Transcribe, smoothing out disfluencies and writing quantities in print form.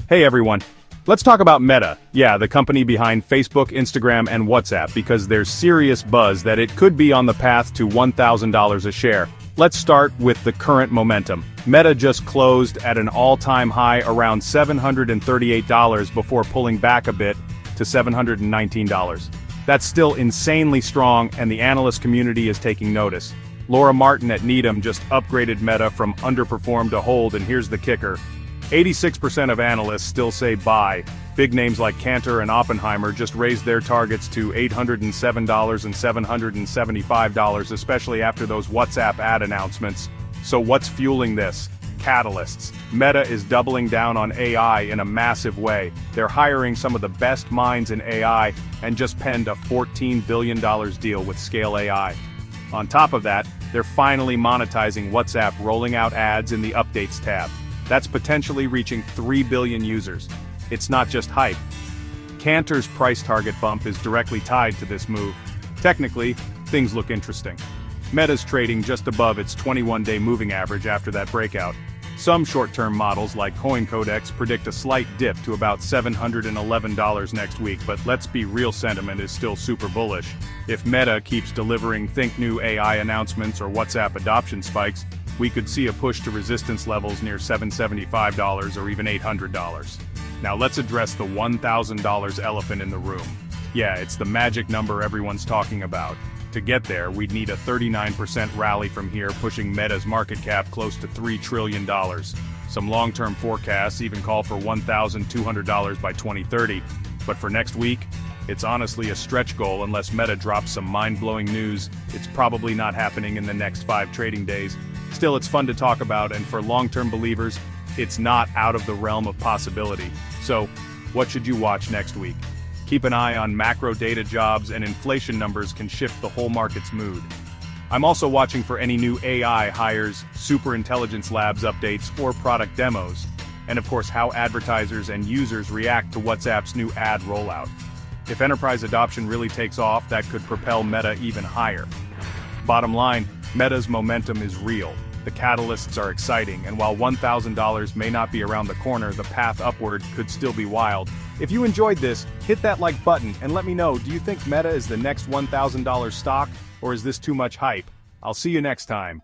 Hey everyone. Let's talk about Meta. Yeah, the company behind Facebook, Instagram, and WhatsApp, because there's serious buzz that it could be on the path to $1,000 a share. Let's start with the current momentum. Meta just closed at an all-time high around $738 before pulling back a bit to $719. That's still insanely strong, and the analyst community is taking notice. Laura Martin at Needham just upgraded Meta from underperform to hold, and here's the kicker. 86% of analysts still say buy. Big names like Cantor and Oppenheimer just raised their targets to $807 and $775, especially after those WhatsApp ad announcements. So what's fueling this? Catalysts. Meta is doubling down on AI in a massive way. They're hiring some of the best minds in AI and just penned a $14 billion deal with Scale AI. On top of that, they're finally monetizing WhatsApp, rolling out ads in the Updates tab. That's potentially reaching 3 billion users. It's not just hype. Cantor's price target bump is directly tied to this move. Technically, things look interesting. Meta's trading just above its 21-day moving average after that breakout. Some short-term models like Coincodex predict a slight dip to about $711 next week, but let's be real, sentiment is still super bullish. If Meta keeps delivering new AI announcements or WhatsApp adoption spikes, we could see a push to resistance levels near $775 or even $800. Now let's address the $1,000 elephant in the room. Yeah, it's the magic number everyone's talking about. To get there, we'd need a 39% rally from here, pushing Meta's market cap close to $3 trillion. Some long-term forecasts even call for $1,200 by 2030. But for next week, it's honestly a stretch goal unless Meta drops some mind-blowing news. It's probably not happening in the next 5 trading days. Still, it's fun to talk about, and for long-term believers, it's not out of the realm of possibility. So, what should you watch next week? Keep an eye on macro data. Jobs and inflation numbers can shift the whole market's mood. I'm also watching for any new AI hires, Superintelligence Labs updates, or product demos. And of course, how advertisers and users react to WhatsApp's new ad rollout. If enterprise adoption really takes off, that could propel Meta even higher. Bottom line, Meta's momentum is real. The catalysts are exciting, and while $1,000 may not be around the corner, the path upward could still be wild. If you enjoyed this, hit that like button and let me know, do you think Meta is the next $1,000 stock, or is this too much hype? I'll see you next time.